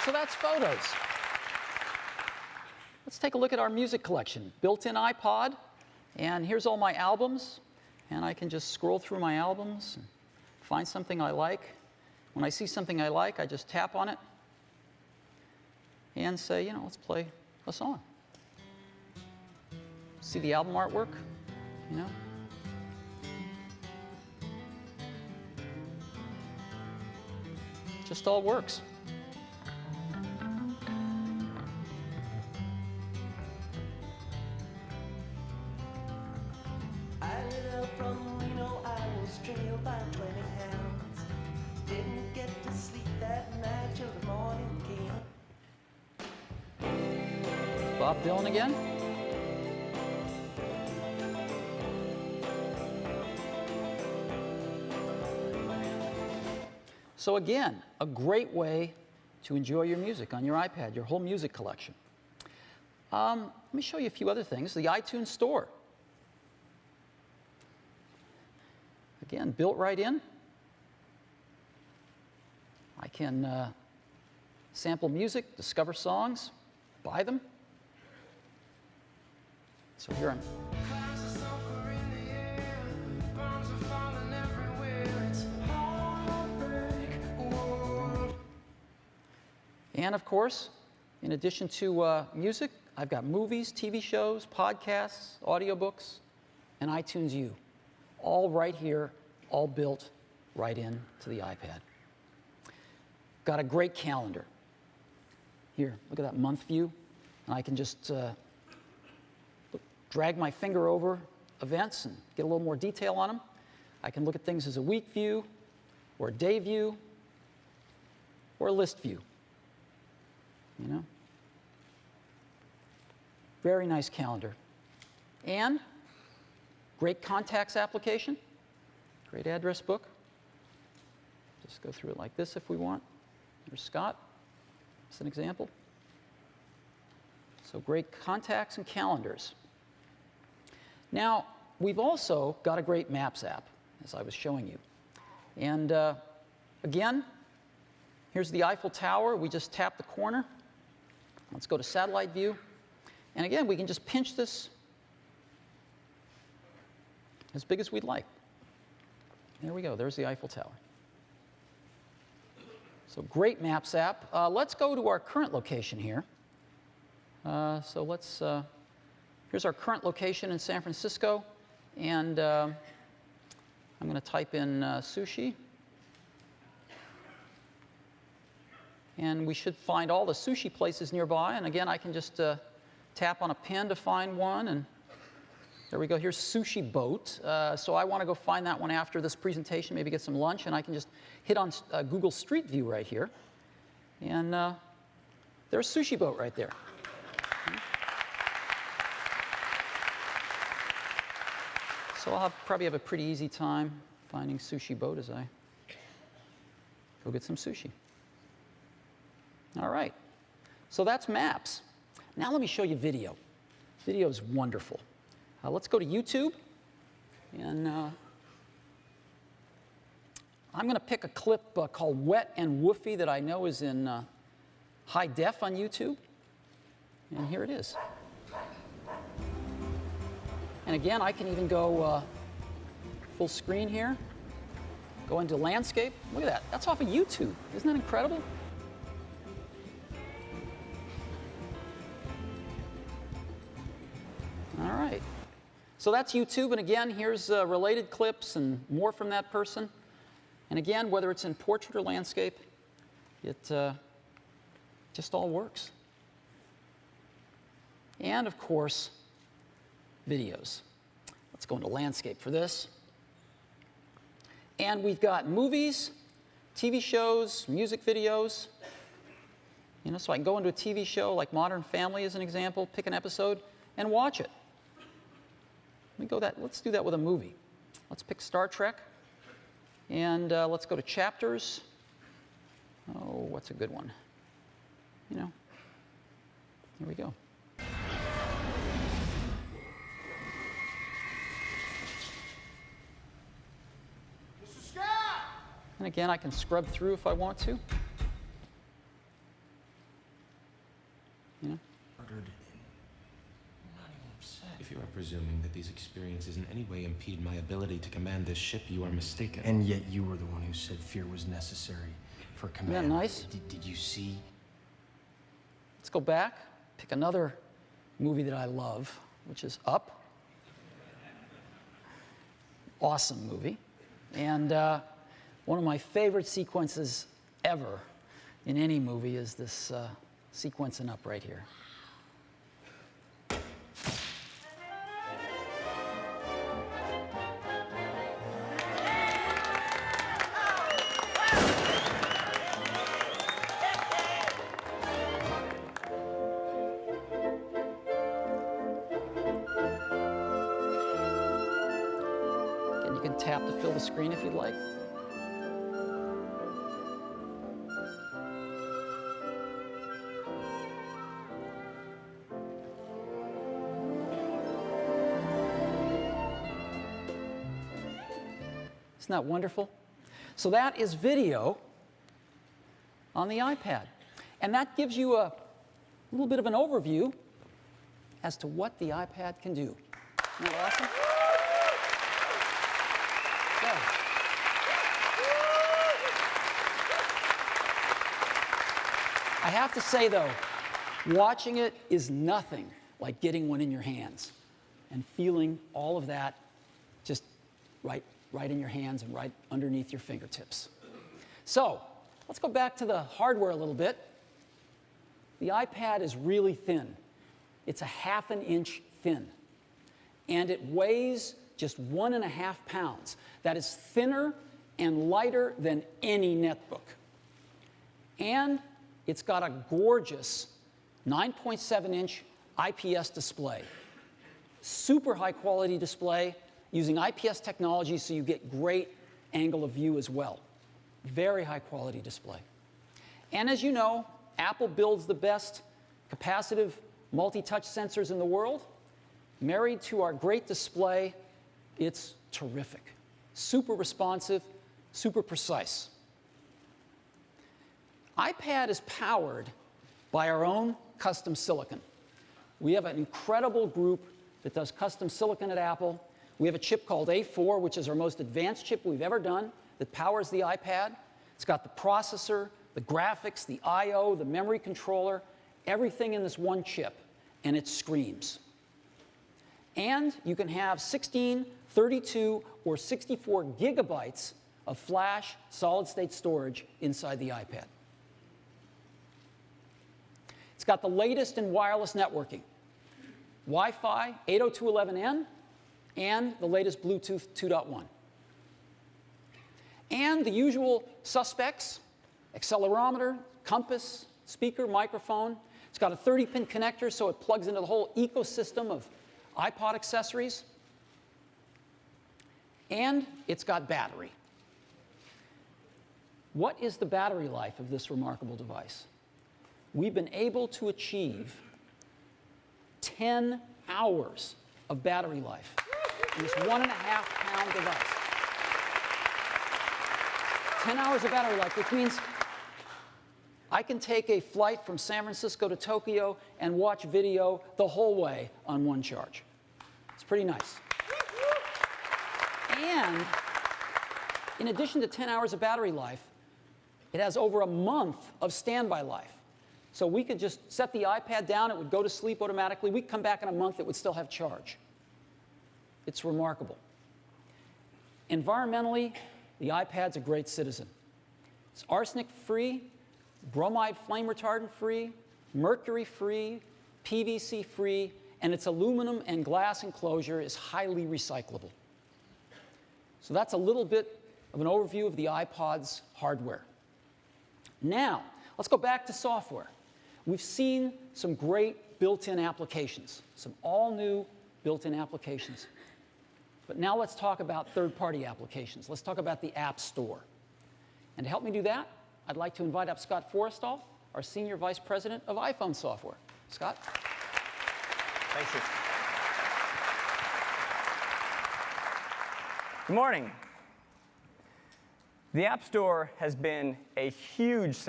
So that's photos. Let's take a look at our music collection. Built-in iPod, and here's all my albums. And I can just scroll through my albums and find something I like. When I see something I like, I just tap on it and say, you know, let's play a song. See the album artwork, you know? Just all works. I lit up from Reno, I was trailed by 20 hounds. Didn't get to sleep that night till the morning came. Bob Dylan again. So again, a great way to enjoy your music on your iPad, your whole music collection. Let me show you a few other things. The iTunes Store. Again, built right in. I can sample music, discover songs, buy them. So here I'm. And of course, in addition to music, I've got movies, TV shows, podcasts, audiobooks, and iTunes U. All right here, all built right into the iPad. Got a great calendar. Here, look at that month view. And I can just drag my finger over events and get a little more detail on them. I can look at things as a week view, or a day view, or a list view. You know? Very nice calendar. And great contacts application, great address book. Just go through it like this if we want. There's Scott, as an example. So great contacts and calendars. Now, we've also got a great Maps app, as I was showing you. And again, here's the Eiffel Tower. We just tap the corner. Let's go to satellite view. And again, we can just pinch this as big as we'd like. There we go. There's the Eiffel Tower. So great Maps app. Let's go to our current location here. So let's, here's our current location in San Francisco. And I'm going to type in sushi. And we should find all the sushi places nearby. And again, I can just tap on a pen to find one. And there we go. Here's Sushi Boat. So I want to go find that one after this presentation, maybe get some lunch. And I can just hit on Google Street View right here. And there's Sushi Boat right there. So I'll probably have a pretty easy time finding Sushi Boat as I go get some sushi. All right. So that's Maps. Now let me show you video. Video is wonderful. Let's go to YouTube. And I'm going to pick a clip called Wet and Woofy that I know is in high def on YouTube. And here it is. And again, I can even go full screen here. Go into landscape. Look at that. That's off of YouTube. Isn't that incredible? All right. So that's YouTube. And again, here's related clips and more from that person. And again, whether it's in portrait or landscape, it just all works. And of course, videos. Let's go into landscape for this. And we've got movies, TV shows, music videos. You know, so I can go into a TV show like Modern Family as an example, pick an episode, and watch it. Let's do that with a movie. Let's pick Star Trek. And let's go to chapters. Oh, what's a good one? You know, here we go. And again, I can scrub through if I want to. You know? Murdered and not even upset. If you are presuming that these experiences in any way impede my ability to command this ship, you are mistaken. And yet you were the one who said fear was necessary for command. Isn't that nice? Did you see? Let's go back, pick another movie that I love, which is Up. Awesome movie. And one of my favorite sequences ever in any movie is this sequence in Up right here. And you can tap to fill the screen if you'd like. Isn't that wonderful? So that is video on the iPad. And that gives you a little bit of an overview as to what the iPad can do. Isn't that awesome? Okay. I have to say, though, watching it is nothing like getting one in your hands and feeling all of that just right in your hands and right underneath your fingertips. So let's go back to the hardware a little bit. The iPad is really thin. It's a ½ an inch thin. And it weighs just 1.5 pounds. That is thinner and lighter than any netbook. And it's got a gorgeous 9.7-inch IPS display. Super high quality display using IPS technology so you get great angle of view as well. Very high quality display. And as you know, Apple builds the best capacitive multi-touch sensors in the world. Married to our great display, it's terrific. Super responsive, super precise. iPad is powered by our own custom silicon. We have an incredible group that does custom silicon at Apple. We have a chip called A4, which is our most advanced chip we've ever done, that powers the iPad. It's got the processor, the graphics, the I/O, the memory controller, everything in this one chip, and it screams. And you can have 16, 32, or 64 gigabytes of flash solid-state storage inside the iPad. It's got the latest in wireless networking, Wi-Fi 802.11n, and the latest Bluetooth 2.1. And the usual suspects: accelerometer, compass, speaker, microphone. It's got a 30-pin connector, so it plugs into the whole ecosystem of iPod accessories. And it's got battery. What is the battery life of this remarkable device? We've been able to achieve 10 hours of battery life in this 1.5-pound device. 10 hours of battery life, which means I can take a flight from San Francisco to Tokyo and watch video the whole way on one charge. It's pretty nice. And in addition to 10 hours of battery life, it has over a month of standby life. So we could just set the iPad down, it would go to sleep automatically. We'd come back in a month, it would still have charge. It's remarkable. Environmentally, the iPad's a great citizen. It's arsenic-free, bromide flame retardant-free, mercury-free, PVC-free, and its aluminum and glass enclosure is highly recyclable. So that's a little bit of an overview of the iPod's hardware. Now, let's go back to software. We've seen some great built-in applications, some all-new built-in applications. But now let's talk about third-party applications. Let's talk about the App Store. And to help me do that, I'd like to invite up Scott Forrestal, our Senior Vice President of iPhone Software. Scott? Thank you. Good morning. The App Store has been a huge